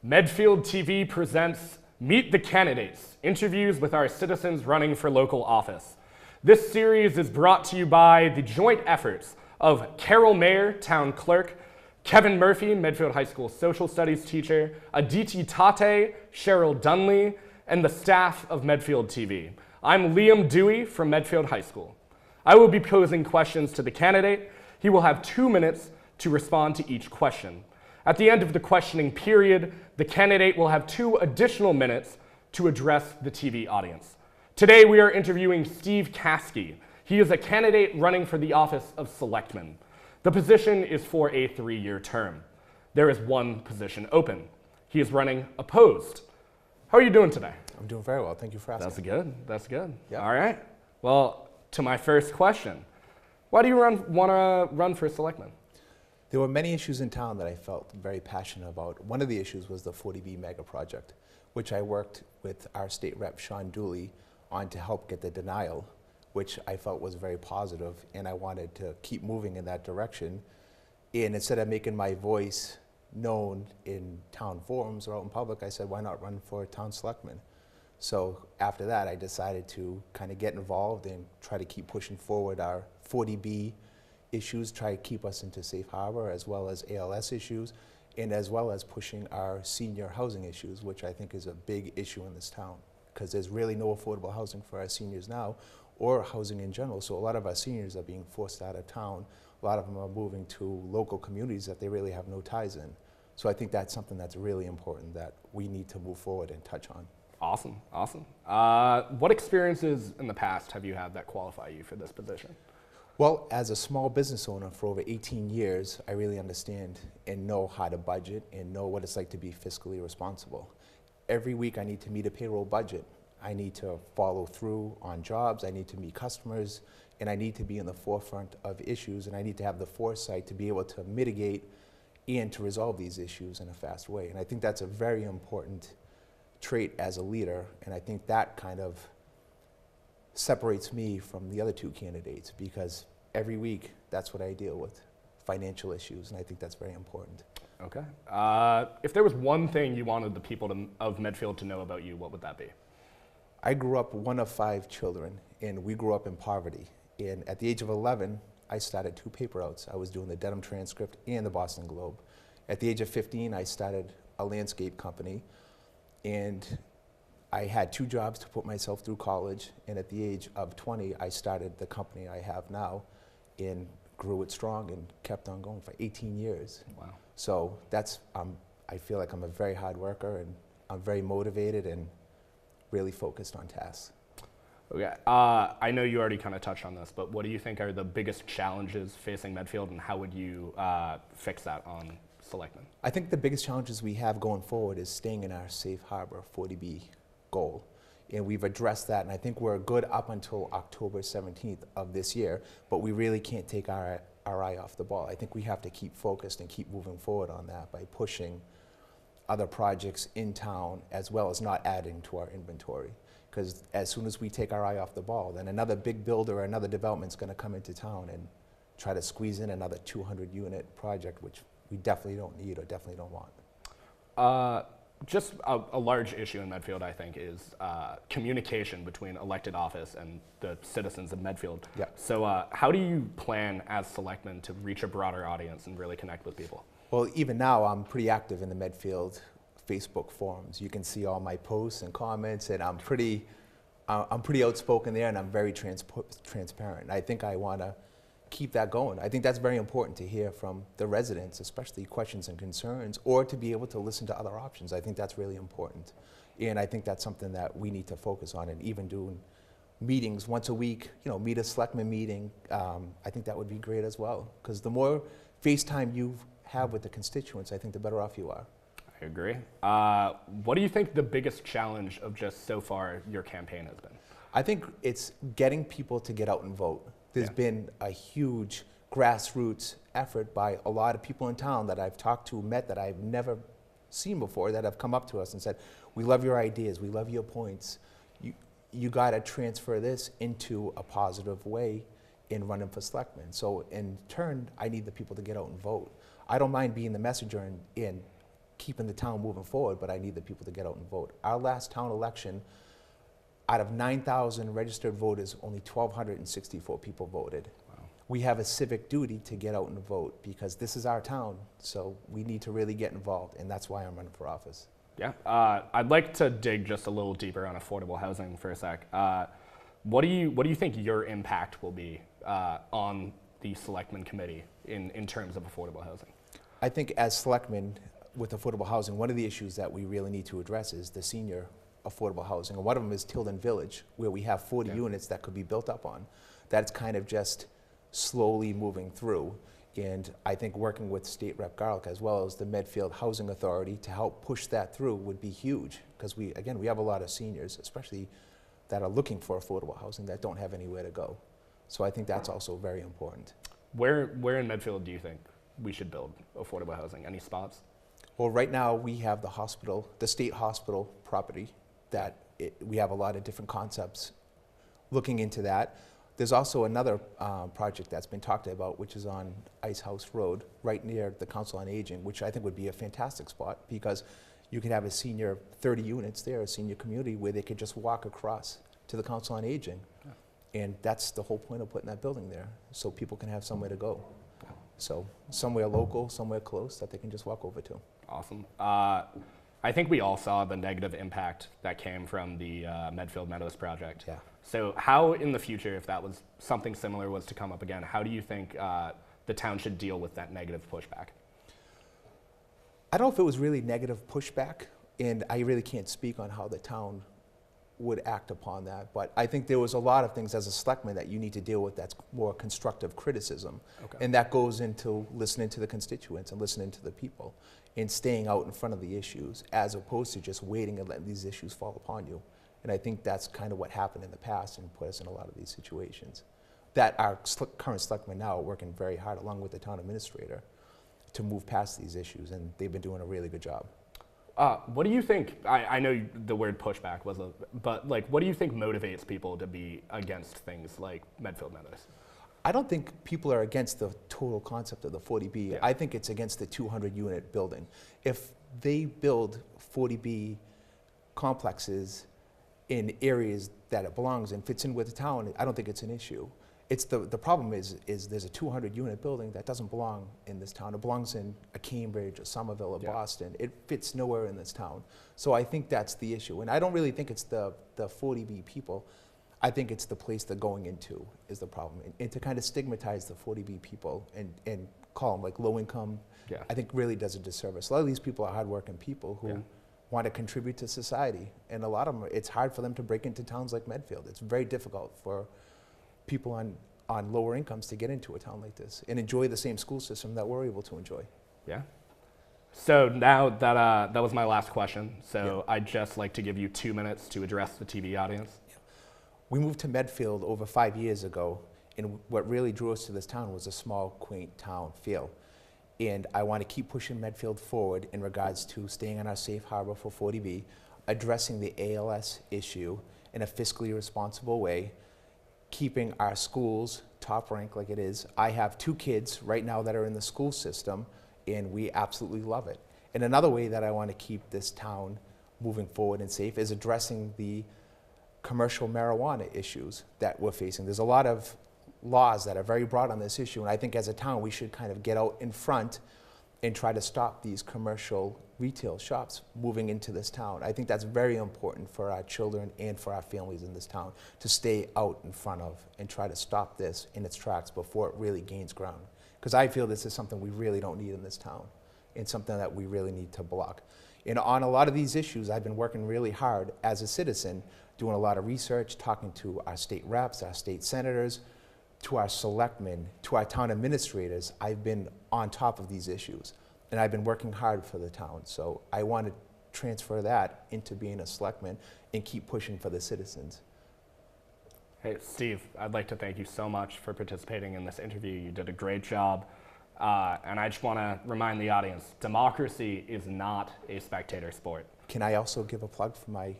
Medfield TV presents Meet the Candidates, interviews with our citizens running for local office. This series is brought to you by the joint efforts of Carol Mayer, Town Clerk, Kevin Murphy, Medfield High School Social Studies teacher, Aditi Tate, Cheryl Dunley, and the staff of Medfield TV. I'm Liam Dewey from Medfield High School. I will be posing questions to the candidate. He will have 2 minutes to respond to each question. At the end of the questioning period, the candidate will have 2 additional minutes to address the TV audience. Today we are interviewing Steve Caskey. He is a candidate running for the office of Selectman. The position is for a 3-year term. There is 1 position open. He is running opposed. How are you doing today? I'm doing very well. Thank you for asking. That's good. That's good. Yep. All right. Well, to my first question, why do you want to run for Selectman? There were many issues in town that I felt very passionate about. One of the issues was the 40B mega project, which I worked with our state rep, Sean Dewey, on to help get the denial, which I felt was very positive, and I wanted to keep moving in that direction. And instead of making my voice known in town forums or out in public, I said, why not run for town selectman? So after that, I decided to kind of get involved and try to keep pushing forward our 40B issues, try to keep us into safe harbor, as well as ALS issues, and as well as pushing our senior housing issues, which I think is a big issue in this town, because there's really no affordable housing for our seniors now, or housing in general. So a lot of our seniors are being forced out of town. A lot of them are moving to local communities that they really have no ties in. So I think that's something that's really important that we need to move forward and touch on. Awesome, awesome. What experiences in the past have you had that qualify you for this position? Well, as a small business owner for over 18 years, I really understand and know how to budget and know what it's like to be fiscally responsible. Every week I need to meet a payroll budget. I need to follow through on jobs, I need to meet customers, and I need to be in the forefront of issues, and I need to have the foresight to be able to mitigate and to resolve these issues in a fast way. And I think that's a very important trait as a leader, and I think that kind of separates me from the other 2 candidates, because every week that's what I deal with, financial issues, and I think that's very important. Okay. If there was one thing you wanted the people of Medfield to know about you, what would that be? I grew up one of 5 children, and we grew up in poverty. And at the age of 11, I started 2 paper outs. I was doing the Dedham Transcript and the Boston Globe. At the age of 15, I started a landscape company, and I had 2 jobs to put myself through college, and at the age of 20, I started the company I have now and grew it strong and kept on going for 18 years. Wow. So that's, I feel like I'm a very hard worker, and I'm very motivated and really focused on tasks. Okay, I know you already kind of touched on this, but what do you think are the biggest challenges facing Medfield, and how would you fix that on Selectman? I think the biggest challenges we have going forward is staying in our safe harbor 40B goal. And we've addressed that, and I think we're good up until October 17th of this year, but we really can't take our eye off the ball. I think we have to keep focused and keep moving forward on that by pushing other projects in town, as well as not adding to our inventory. Because as soon as we take our eye off the ball, then another big builder or another development's going to come into town and try to squeeze in another 200-unit project, which we definitely don't need or definitely don't want. Just a large issue in Medfield, I think, is communication between elected office and the citizens of Medfield. Yeah. So how do you plan as selectman to reach a broader audience and really connect with people? Well, even now, I'm pretty active in the Medfield Facebook forums. You can see all my posts and comments, and I'm pretty outspoken there, and I'm very transparent. I think I want to keep that going. I think that's very important to hear from the residents, especially questions and concerns, or to be able to listen to other options. I think that's really important. And I think that's something that we need to focus on, and even doing meetings once a week, meet a selectman meeting, I think that would be great as well. Because the more FaceTime you have with the constituents, I think the better off you are. I agree. What do you think the biggest challenge of just so far your campaign has been? I think it's getting people to get out and vote. There's been a huge grassroots effort by a lot of people in town that I've talked to, met, that I've never seen before, that have come up to us and said, we love your ideas, we love your points. You got to transfer this into a positive way in running for selectmen. So in turn, I need the people to get out and vote. I don't mind being the messenger and keeping the town moving forward, but I need the people to get out and vote. Our last town election, out of 9,000 registered voters, only 1,264 people voted. Wow. We have a civic duty to get out and vote because this is our town, so we need to really get involved, and that's why I'm running for office. Yeah, I'd like to dig just a little deeper on affordable housing for a sec. What do you think your impact will be on the Selectman Committee in terms of affordable housing? I think as selectmen with affordable housing, one of the issues that we really need to address is the senior affordable housing. And one of them is Tilden Village, where we have 40 units that could be built up on. That's kind of just slowly moving through. And I think working with State Rep Garlick as well as the Medfield Housing Authority to help push that through would be huge. Because we have a lot of seniors, especially that are looking for affordable housing that don't have anywhere to go. So I think that's also very important. Where in Medfield do you think we should build affordable housing? Any spots? Well, right now we have the hospital, the state hospital property that we have a lot of different concepts looking into that. There's also another project that's been talked about, which is on Ice House Road, right near the Council on Aging, which I think would be a fantastic spot because you could have a senior 30 units there, a senior community where they could just walk across to the Council on Aging. Yeah. And that's the whole point of putting that building there, so people can have somewhere to go. Yeah. So somewhere local, somewhere close that they can just walk over to. Awesome. I think we all saw the negative impact that came from the Medfield Meadows project. Yeah. So how in the future, if that was something similar was to come up again, how do you think the town should deal with that negative pushback? I don't know if it was really negative pushback, and I really can't speak on how the town would act upon that, but I think there was a lot of things as a selectman that you need to deal with that's more constructive criticism. Okay. And that goes into listening to the constituents and listening to the people and staying out in front of the issues as opposed to just waiting and letting these issues fall upon you. And I think that's kind of what happened in the past and put us in a lot of these situations. That our current selectmen now are working very hard along with the town administrator to move past these issues, and they've been doing a really good job. What do you think, I know the word pushback but like, what do you think motivates people to be against things like Medfield Meadows? I don't think people are against the total concept of the 40B. Yeah. I think it's against the 200 unit building. If they build 40B complexes in areas that it belongs in, fits in with the town, I don't think it's an issue. It's the problem is there's a 200 unit building that doesn't belong in this town. It belongs in a Cambridge, a Somerville, or Boston. It fits nowhere in this town. So I think that's the issue. And I don't really think it's the 40B people. I think it's the place they're going into is the problem. And to kind of stigmatize the 40B people and call them like low income, I think really does a disservice. A lot of these people are hardworking people who want to contribute to society. And a lot of them, it's hard for them to break into towns like Medfield. It's very difficult for people on lower incomes to get into a town like this and enjoy the same school system that we're able to enjoy. Yeah. So now that was my last question. So I'd just like to give you 2 minutes to address the TV audience. Yeah. We moved to Medfield over 5 years ago, and what really drew us to this town was a small, quaint town feel. And I want to keep pushing Medfield forward in regards to staying on our safe harbor for 40B, addressing the ALS issue in a fiscally responsible way, keeping our schools top ranked like it is. I have 2 kids right now that are in the school system, and we absolutely love it. And another way that I want to keep this town moving forward and safe is addressing the commercial marijuana issues that we're facing. There's a lot of laws that are very broad on this issue, and I think as a town we should kind of get out in front and try to stop these commercial retail shops moving into this town. I think that's very important for our children and for our families in this town to stay out in front of and try to stop this in its tracks before it really gains ground. Because I feel this is something we really don't need in this town and something that we really need to block. And on a lot of these issues, I've been working really hard as a citizen, doing a lot of research, talking to our state reps, our state senators, to our selectmen, to our town administrators. I've been on top of these issues, and I've been working hard for the town. So I want to transfer that into being a selectman and keep pushing for the citizens. Hey, Steve, I'd like to thank you so much for participating in this interview. You did a great job. And I just want to remind the audience, democracy is not a spectator sport. Can I also give a plug for my...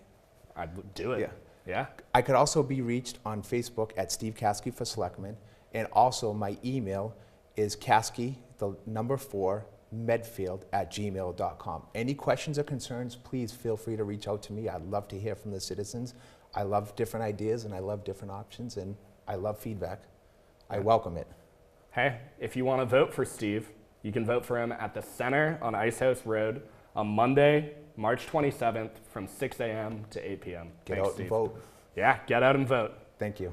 I'd do it. Yeah. Yeah. I could also be reached on Facebook at Steve Caskey for Selectman, and also my email is Caskey, the number 4, medfield@gmail.com. Any questions or concerns, please feel free to reach out to me. I'd love to hear from the citizens. I love different ideas and I love different options and I love feedback. I welcome it. Hey, if you want to vote for Steve, you can vote for him at the Center on Icehouse Road on Monday, March 27th from 6 a.m. to 8 p.m. Get Thanks, out Steve. and vote. Yeah, get out and vote. Thank you.